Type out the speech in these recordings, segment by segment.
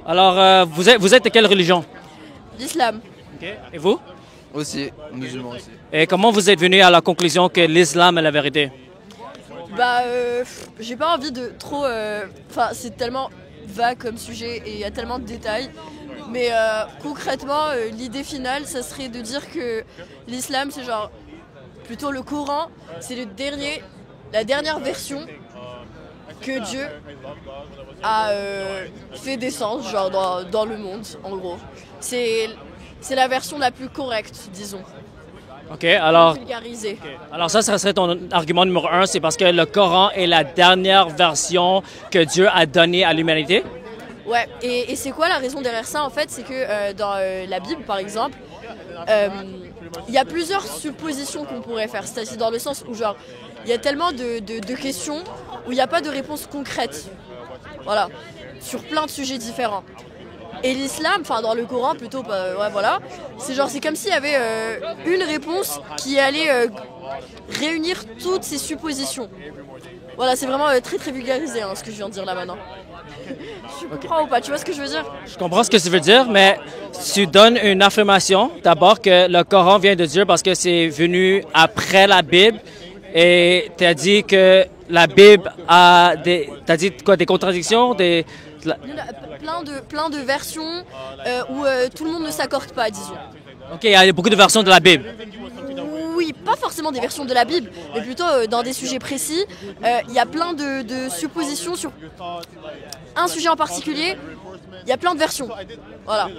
Alors, vous êtes de quelle religion? L'islam. Ok. Et vous? Aussi, musulman aussi. Et comment vous êtes venu à la conclusion que l'islam est la vérité? Bah, j'ai pas envie de trop. Enfin, c'est tellement vague comme sujet et il y a tellement de détails. Mais concrètement, l'idée finale, ça serait de dire que l'islam, c'est genre plutôt le Coran, c'est la dernière version que Dieu a fait descendre, genre dans le monde, en gros. C'est la version la plus correcte, disons. Ok, alors, Vulgarisée. alors ça serait ton argument numéro un, c'est parce que le Coran est la dernière version que Dieu a donnée à l'humanité? Ouais, et c'est quoi la raison derrière ça en fait? C'est que dans la Bible par exemple, il y a plusieurs suppositions qu'on pourrait faire, c'est-à-dire dans le sens où genre il y a tellement de questions où il n'y a pas de réponse concrète, voilà, sur plein de sujets différents. Et l'islam, enfin dans le Coran plutôt, ouais voilà, c'est comme s'il y avait une réponse qui allait réunir toutes ces suppositions. Voilà, c'est vraiment très très vulgarisé ce que je viens de dire là maintenant. Tu comprends ou pas? Tu vois ce que je veux dire? Je comprends ce que tu veux dire, mais tu donnes une affirmation. D'abord que le Coran vient de Dieu parce que c'est venu après la Bible. Et tu as dit que la Bible a des... Tu as dit quoi, des contradictions? Plein de versions où tout le monde ne s'accorde pas, disons. Ok, il y a beaucoup de versions de la Bible. Oui, pas forcément des versions de la Bible, mais plutôt dans des sujets précis. Il y a plein de suppositions sur un sujet en particulier. Il y a plein de versions. Voilà.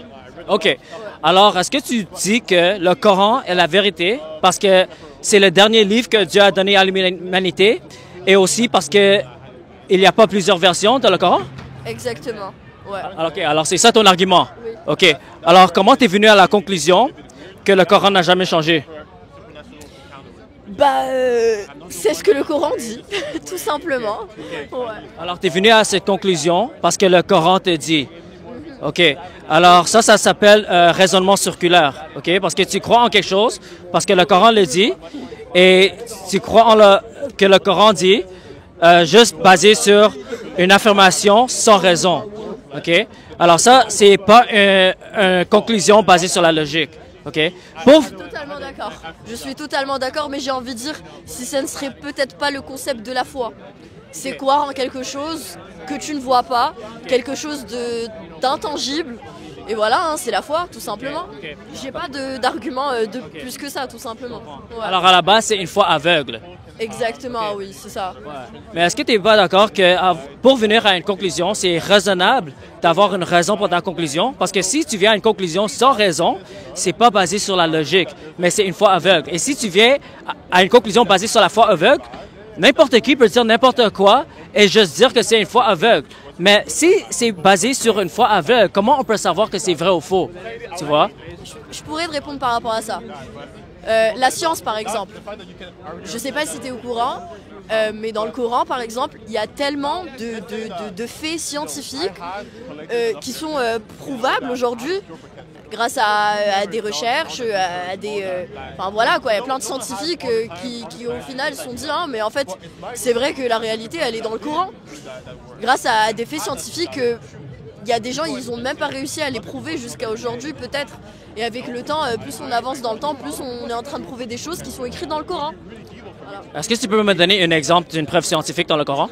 OK. Alors, est-ce que tu dis que le Coran est la vérité parce que c'est le dernier livre que Dieu a donné à l'humanité et aussi parce que il n'y a pas plusieurs versions dans le Coran? Exactement. Ouais. OK, alors c'est ça ton argument? Oui. OK. Alors, comment tu es venu à la conclusion que le Coran n'a jamais changé? Bah, c'est ce que le Coran dit, tout simplement. Ouais. Alors, tu es venu à cette conclusion parce que le Coran te dit. OK. Alors, ça s'appelle raisonnement circulaire. OK? Parce que tu crois en quelque chose, parce que le Coran le dit, et tu crois que le Coran dit juste basé sur une affirmation sans raison. OK? Alors, ça, c'est pas une conclusion basée sur la logique. OK? Je suis totalement d'accord. Je suis totalement d'accord, mais j'ai envie de dire, si ça ne serait peut-être pas le concept de la foi. C'est croire en quelque chose que tu ne vois pas, quelque chose d'intangible. Et voilà, c'est la foi, tout simplement. J'ai pas d'argument de plus que ça, tout simplement. Ouais. Alors, à la base, c'est une foi aveugle. Exactement, oui, c'est ça. Mais est-ce que tu n'es pas d'accord que pour venir à une conclusion, c'est raisonnable d'avoir une raison pour ta conclusion? Parce que si tu viens à une conclusion sans raison, c'est pas basé sur la logique, mais c'est une foi aveugle. Et si tu viens à une conclusion basée sur la foi aveugle, n'importe qui peut dire n'importe quoi et juste dire que c'est une foi aveugle. Mais si c'est basé sur une foi aveugle, comment on peut savoir que c'est vrai ou faux? Tu vois? Je pourrais te répondre par rapport à ça. La science, par exemple. Je ne sais pas si tu es au courant, mais dans le Coran, par exemple, il y a tellement de faits scientifiques qui sont prouvables aujourd'hui grâce à des recherches, à des... Enfin voilà, quoi, il y a plein de scientifiques qui au final se sont dit « mais en fait, c'est vrai que la réalité, elle est dans le Coran ». Grâce à des faits scientifiques... il y a des gens, ils n'ont même pas réussi à les prouver jusqu'à aujourd'hui peut-être. Et avec le temps, plus on avance dans le temps, plus on est en train de prouver des choses qui sont écrites dans le Coran. Voilà. Est-ce que tu peux me donner un exemple d'une preuve scientifique dans le Coran?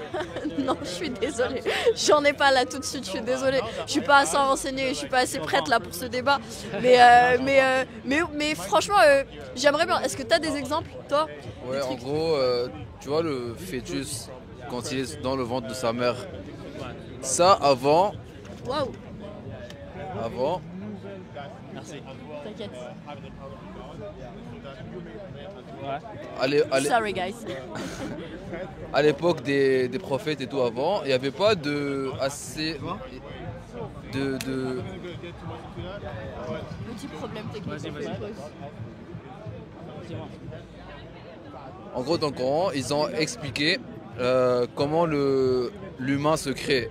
Non, je suis désolée. J'en ai pas là tout de suite, je suis désolée. Je suis pas assez renseignée, je suis pas assez prête là pour ce débat. Mais franchement, j'aimerais bien. Est-ce que tu as des exemples, toi? Ouais, en gros, tu vois le fœtus quand il est dans le ventre de sa mère. Ça, avant... Waouh. Avant. Merci. T'inquiète. Sorry, guys. À l'époque des prophètes et tout avant, il n'y avait pas assez de... Petit problème technique. En gros, dans le Coran, ils ont expliqué comment l'humain se crée.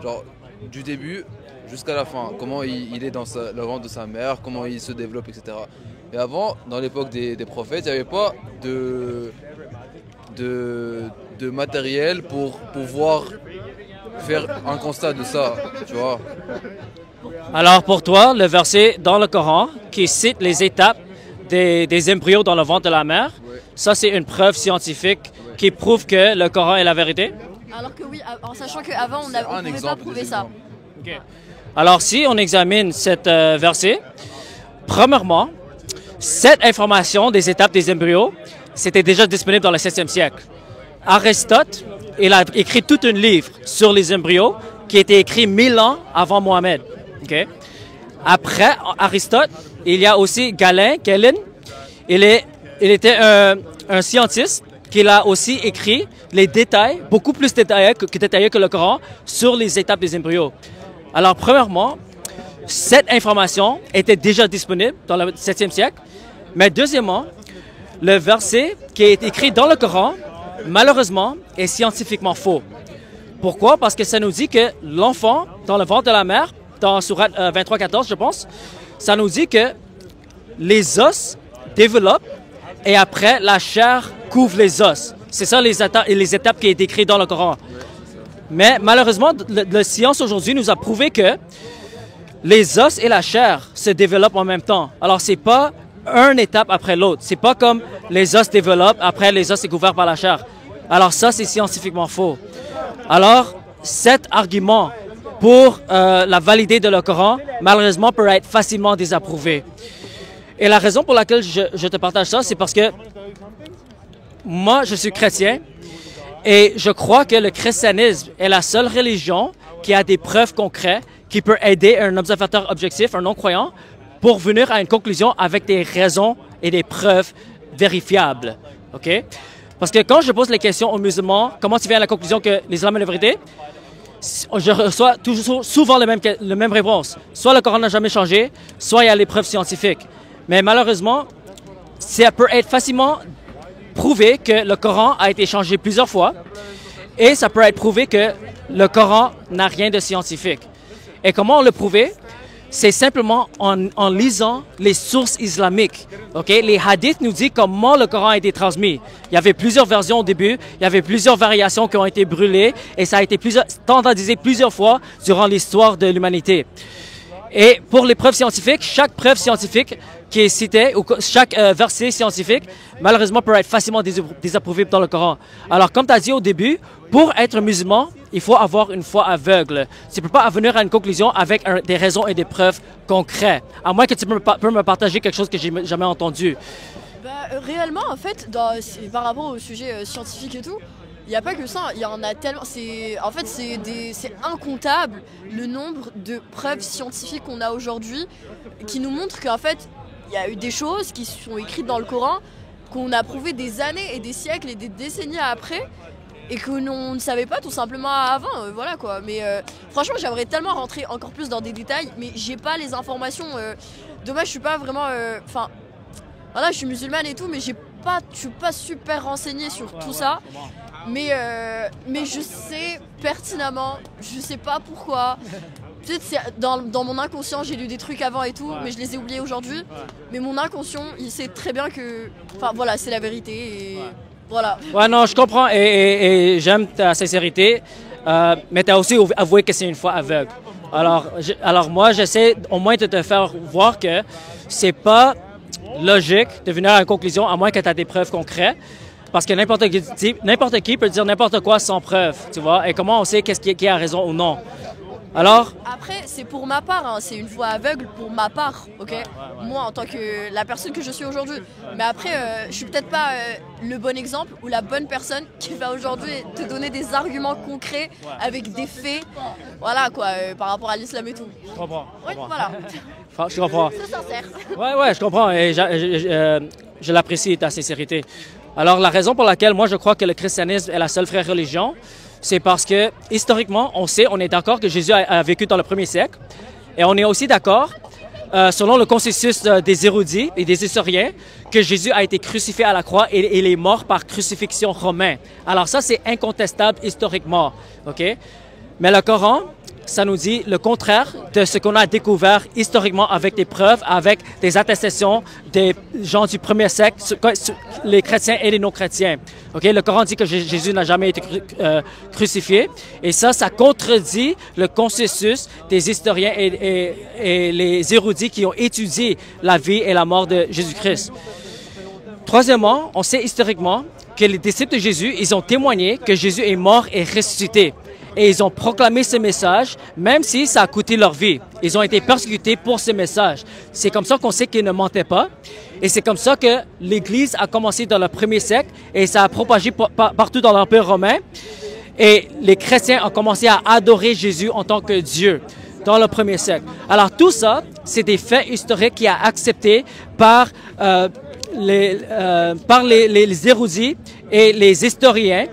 Genre, du début jusqu'à la fin, comment il est dans le ventre de sa mère, comment il se développe, etc. Et avant, dans l'époque des prophètes, il n'y avait pas de matériel pour pouvoir faire un constat de ça, tu vois. Alors pour toi, le verset dans le Coran qui cite les étapes des embryos dans le ventre de la mère, ça c'est une preuve scientifique qui prouve que le Coran est la vérité? Alors que oui, en sachant qu'avant on ne pouvait pas prouver ça. Okay. Alors si on examine cet verset, premièrement, cette information des étapes des embryos, c'était déjà disponible dans le 7e siècle. Aristote, il a écrit tout un livre sur les embryos qui a été écrit 1000 ans avant Mohammed. Okay? Après Aristote, il y a aussi Galen. Il était un scientiste qui a aussi écrit les détails, beaucoup plus détaillés que le Coran, sur les étapes des embryos. Alors, premièrement, cette information était déjà disponible dans le 7e siècle. Mais deuxièmement, le verset qui est écrit dans le Coran, malheureusement, est scientifiquement faux. Pourquoi? Parce que ça nous dit que l'enfant, dans le ventre de la mère, dans Sourate 23-14, je pense, ça nous dit que les os développent et après, la chair couvre les os. C'est ça les étapes qui sont décrites dans le Coran. Mais malheureusement, la science aujourd'hui nous a prouvé que les os et la chair se développent en même temps. Alors, c'est pas une étape après l'autre. C'est pas comme les os développent, après les os sont couverts par la chair. Alors ça, c'est scientifiquement faux. Alors, cet argument pour la validité de le Coran, malheureusement, peut être facilement désapprouvé. Et la raison pour laquelle je te partage ça, c'est parce que moi, je suis chrétien et je crois que le christianisme est la seule religion qui a des preuves concrètes qui peut aider un observateur objectif, un non-croyant, pour venir à une conclusion avec des raisons et des preuves vérifiables. OK? Parce que quand je pose les questions aux musulmans, comment tu viens à la conclusion que l'islam est la vérité? Je reçois toujours souvent la même réponse. Soit le Coran n'a jamais changé, soit il y a les preuves scientifiques. Mais malheureusement, ça peut être facilement prouvé que le Coran a été changé plusieurs fois et ça peut être prouvé que le Coran n'a rien de scientifique. Et comment on le prouve? C'est simplement en lisant les sources islamiques. Okay? Les hadiths nous disent comment le Coran a été transmis. Il y avait plusieurs versions au début, il y avait plusieurs variations qui ont été brûlées et ça a été standardisé plusieurs fois durant l'histoire de l'humanité. Et pour les preuves scientifiques, chaque preuve scientifique qui est citée, ou chaque verset scientifique, malheureusement peut être facilement désapprouvé dans le Coran. Alors, comme tu as dit au début, pour être musulman, il faut avoir une foi aveugle. Tu ne peux pas venir à une conclusion avec des raisons et des preuves concrètes, à moins que tu peux me partager quelque chose que j'ai jamais entendu. Réellement, en fait, par rapport au sujet scientifique et tout, il n'y a pas que ça, il y en a tellement. En fait, c'est incontable le nombre de preuves scientifiques qu'on a aujourd'hui qui nous montrent qu'en fait, il y a eu des choses qui sont écrites dans le Coran qu'on a prouvées des années et des siècles et des décennies après et que l'on ne savait pas tout simplement avant. Voilà quoi. Mais franchement, j'aimerais tellement rentrer encore plus dans des détails, mais j'ai pas les informations. Dommage, je suis pas vraiment. Enfin, voilà, je suis musulmane et tout, mais je suis pas super renseignée sur tout ça. Mais je sais pertinemment, je sais pas pourquoi. Peut-être dans mon inconscient, j'ai lu des trucs avant et tout, mais je les ai oubliés aujourd'hui. Mais mon inconscient, il sait très bien que, enfin voilà, c'est la vérité et voilà. Ouais, non, je comprends et j'aime ta sincérité, mais tu as aussi avoué que c'est une foi aveugle. Alors moi, j'essaie au moins de te faire voir que c'est pas logique de venir à une conclusion, à moins que tu aies des preuves concrètes. Parce que n'importe qui peut dire n'importe quoi sans preuve, tu vois. Et comment on sait qui a raison ou non? Alors? Après, c'est pour ma part, hein, c'est une foi aveugle pour ma part, ok? Moi, en tant que la personne que je suis aujourd'hui. Mais après, je suis peut-être pas le bon exemple ou la bonne personne qui va aujourd'hui te donner des arguments concrets avec des faits, voilà quoi, par rapport à l'islam et tout. Je comprends. Oui, voilà. Je comprends. C'est sincère. Ouais, je comprends et je l'apprécie ta sincérité. Alors, la raison pour laquelle moi je crois que le christianisme est la seule vraie religion, c'est parce que, historiquement, on est d'accord que Jésus a vécu dans le 1er siècle. Et on est aussi d'accord, selon le consensus des érudits et des historiens, que Jésus a été crucifié à la croix et il est mort par crucifixion romaine. Alors ça, c'est incontestable historiquement. OK? Mais le Coran ça nous dit le contraire de ce qu'on a découvert historiquement avec des preuves, avec des attestations des gens du premier siècle, les chrétiens et les non-chrétiens. Okay? Le Coran dit que Jésus n'a jamais été crucifié. Et ça contredit le consensus des historiens et les érudits qui ont étudié la vie et la mort de Jésus-Christ. Troisièmement, on sait historiquement que les disciples de Jésus, ils ont témoigné que Jésus est mort et ressuscité. Et ils ont proclamé ce message, même si ça a coûté leur vie. Ils ont été persécutés pour ce message. C'est comme ça qu'on sait qu'ils ne mentaient pas. Et c'est comme ça que l'Église a commencé dans le premier siècle et ça a propagé partout dans l'Empire romain. Et les chrétiens ont commencé à adorer Jésus en tant que Dieu dans le premier siècle. Alors tout ça, c'est des faits historiques qui sont acceptés par les érudits et les historiens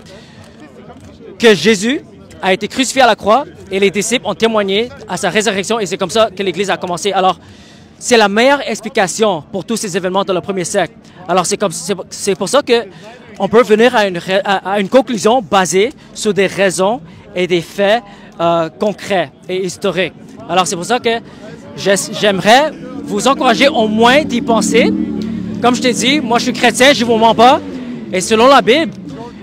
que Jésus a été crucifié à la croix et les disciples ont témoigné à sa résurrection et c'est comme ça que l'Église a commencé. Alors, c'est la meilleure explication pour tous ces événements dans le premier siècle. Alors, c'est pour ça que on peut venir à une conclusion basée sur des raisons et des faits concrets et historiques. Alors, c'est pour ça que j'aimerais vous encourager au moins d'y penser. Comme je t'ai dit, moi je suis chrétien, je ne vous mens pas. Et selon la Bible,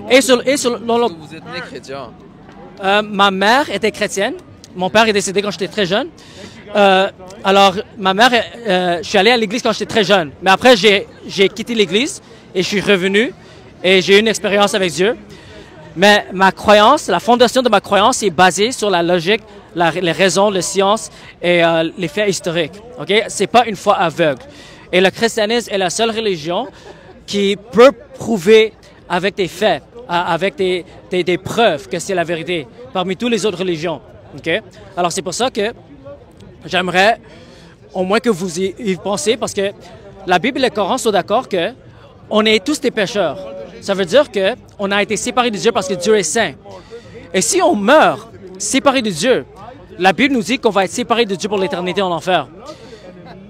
Vous êtes né chrétien. Ma mère était chrétienne. Mon père est décédé quand j'étais très jeune. Alors, ma mère, je suis allé à l'église quand j'étais très jeune. Mais après, j'ai quitté l'église et je suis revenu et j'ai eu une expérience avec Dieu. Mais ma croyance, la fondation de ma croyance est basée sur la logique, les raisons, les sciences et les faits historiques. Okay? Ce n'est pas une foi aveugle. Et le christianisme est la seule religion qui peut prouver avec des faits, avec des preuves que c'est la vérité, parmi toutes les autres religions. Okay? Alors c'est pour ça que j'aimerais au moins que vous y pensez, parce que la Bible et le Coran sont d'accord qu'on est tous des pécheurs. Ça veut dire qu'on a été séparés de Dieu parce que Dieu est saint. Et si on meurt séparés de Dieu, la Bible nous dit qu'on va être séparés de Dieu pour l'éternité en enfer.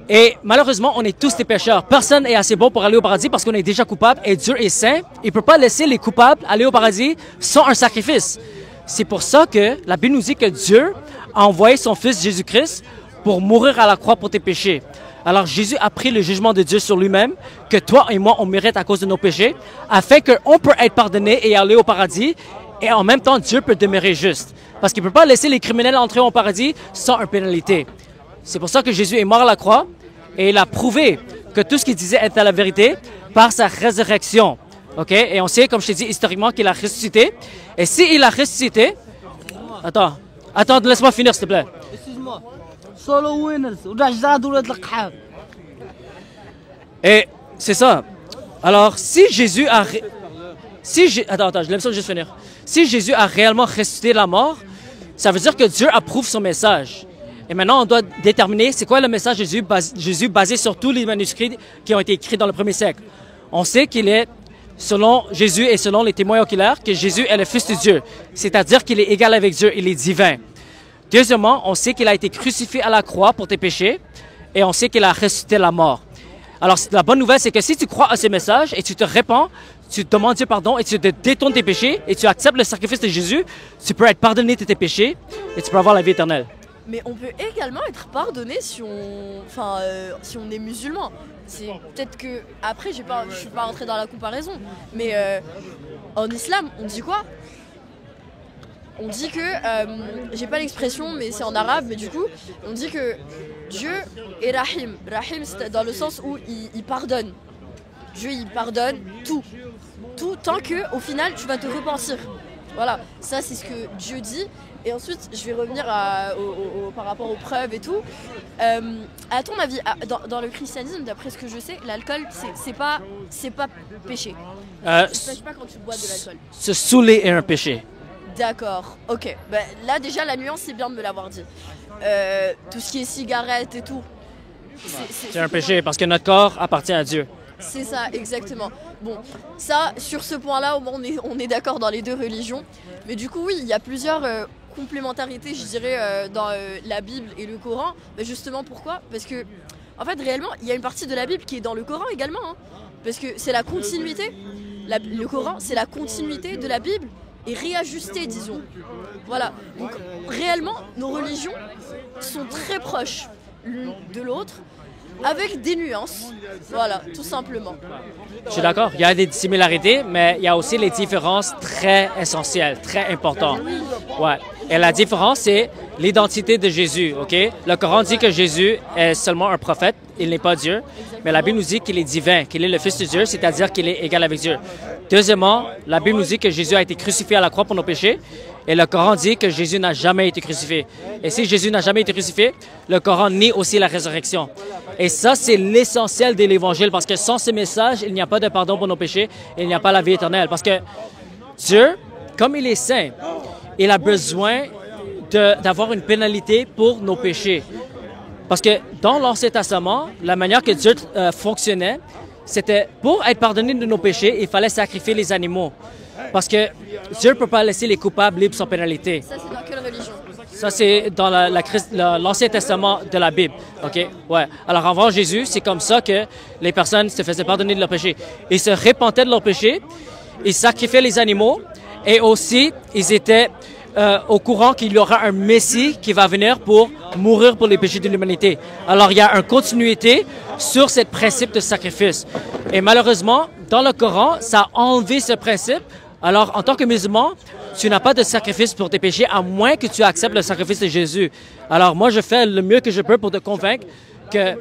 Et malheureusement, on est tous des pécheurs. Personne n'est assez bon pour aller au paradis parce qu'on est déjà coupable et Dieu est saint. Il ne peut pas laisser les coupables aller au paradis sans un sacrifice. C'est pour ça que la Bible nous dit que Dieu a envoyé son Fils Jésus-Christ pour mourir à la croix pour tes péchés. Alors Jésus a pris le jugement de Dieu sur lui-même, que toi et moi on mérite à cause de nos péchés, afin qu'on peut être pardonné et aller au paradis. Et en même temps, Dieu peut demeurer juste. Parce qu'il ne peut pas laisser les criminels entrer au paradis sans une pénalité. C'est pour ça que Jésus est mort à la croix et il a prouvé que tout ce qu'il disait était la vérité par sa résurrection. Okay? Et on sait, comme je t'ai dit historiquement, qu'il a ressuscité. Et s'il a ressuscité... Attends, laisse-moi finir, s'il te plaît. Excuse-moi. Solo winners. Et c'est ça. Alors, si Jésus a... Attends, je laisse ça juste finir. Si Jésus a réellement ressuscité de la mort, ça veut dire que Dieu approuve son message. Et maintenant, on doit déterminer c'est quoi le message de Jésus basé sur tous les manuscrits qui ont été écrits dans le premier siècle. On sait qu'il est, selon Jésus et selon les témoins oculaires, que Jésus est le Fils de Dieu. C'est-à-dire qu'il est égal avec Dieu, il est divin. Deuxièmement, on sait qu'il a été crucifié à la croix pour tes péchés et on sait qu'il a ressuscité de la mort. Alors, la bonne nouvelle, c'est que si tu crois à ce message et tu te répands, tu demandes Dieu pardon et tu te détournes tes péchés et tu acceptes le sacrifice de Jésus, tu peux être pardonné de tes péchés et tu peux avoir la vie éternelle. Mais on peut également être pardonné si on est musulman. C'est peut-être que après, je suis pas rentrée dans la comparaison, mais en islam, on dit quoi? On dit que, j'ai pas l'expression, mais c'est en arabe, mais du coup, on dit que Dieu est Rahim. Rahim, c'est dans le sens où il pardonne. Dieu, il pardonne tout. Tout tant que, au final, tu vas te repentir. Voilà, ça c'est ce que Dieu dit. Et ensuite, je vais revenir par rapport aux preuves et tout. À ton avis, dans le christianisme, d'après ce que je sais, l'alcool, c'est pas péché. Tu ne pêches pas quand tu bois de l'alcool. Se saouler est un péché. D'accord, ok. Ben, là déjà, la nuance, c'est bien de me l'avoir dit. Tout ce qui est cigarette et tout. C'est un péché parce que notre corps appartient à Dieu. C'est ça, exactement. Bon, ça, sur ce point-là, au moins, on est d'accord dans les deux religions. Mais du coup, oui, il y a plusieurs complémentarités, je dirais, dans la Bible et le Coran. Mais justement, pourquoi? Parce que, en fait, réellement, il y a une partie de la Bible qui est dans le Coran également. Hein, parce que c'est la continuité. Le Coran, c'est la continuité de la Bible et réajustée, disons. Voilà. Donc réellement, nos religions sont très proches l'une de l'autre, avec des nuances. Voilà, tout simplement. Je suis d'accord, il y a des similarités, mais il y a aussi les différences très essentielles, très importantes. Ouais. Et la différence, c'est l'identité de Jésus, OK? Le Coran dit que Jésus est seulement un prophète, il n'est pas Dieu, mais la Bible nous dit qu'il est divin, qu'il est le Fils de Dieu, c'est-à-dire qu'il est égal avec Dieu. Deuxièmement, la Bible nous dit que Jésus a été crucifié à la croix pour nos péchés, et le Coran dit que Jésus n'a jamais été crucifié. Et si Jésus n'a jamais été crucifié, le Coran nie aussi la résurrection. Et ça, c'est l'essentiel de l'Évangile, parce que sans ce message, il n'y a pas de pardon pour nos péchés, et il n'y a pas la vie éternelle. Parce que Dieu, comme il est saint, il a besoin d'avoir une pénalité pour nos péchés. Parce que dans l'Ancien Testament, la manière que Dieu fonctionnait, c'était pour être pardonné de nos péchés, il fallait sacrifier les animaux. Parce que Dieu ne peut pas laisser les coupables libres sans pénalité. Ça, c'est dans quelle religion? Ça, c'est dans l'Ancien Testament de la Bible. OK? Ouais. Alors, avant Jésus, c'est comme ça que les personnes se faisaient pardonner de leurs péchés. Ils se repentaient de leurs péchés, ils sacrifiaient les animaux, et aussi, ils étaient au courant qu'il y aura un Messie qui va venir pour mourir pour les péchés de l'humanité. Alors, il y a une continuité sur ce principe de sacrifice. Et malheureusement, dans le Coran, ça a enlevé ce principe. Alors, en tant que musulman, tu n'as pas de sacrifice pour tes péchés, à moins que tu acceptes le sacrifice de Jésus. Alors, moi, je fais le mieux que je peux pour te convaincre que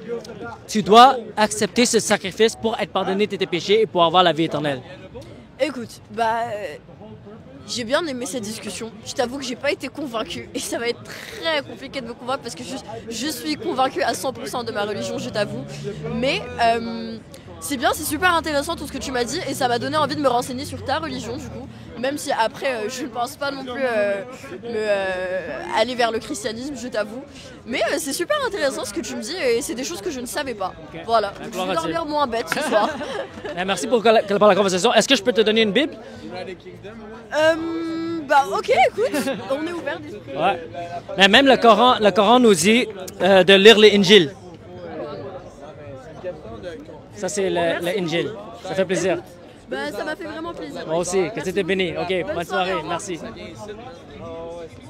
tu dois accepter ce sacrifice pour être pardonné de tes péchés et pour avoir la vie éternelle. Écoute, j'ai bien aimé cette discussion. Je t'avoue que j'ai pas été convaincue et ça va être très compliqué de me convaincre parce que je suis convaincue à 100% de ma religion, je t'avoue. Mais c'est bien, c'est super intéressant tout ce que tu m'as dit et ça m'a donné envie de me renseigner sur ta religion du coup. Même si après je ne pense pas non plus aller vers le christianisme, je t'avoue. Mais c'est super intéressant ce que tu me dis et c'est des choses que je ne savais pas. Okay. Voilà, donc je vais dormir moins bête ce soir. Merci pour la conversation. Est-ce que je peux te donner une Bible? Ok, écoute, on est ouvert d'esprit. Ouais. Mais même le Coran nous dit de lire l'Injil. Ça, c'est l'Injil. Ça fait plaisir. Ça m'a fait vraiment plaisir. Moi aussi, que tu étais béni. OK, bonne soirée. Merci.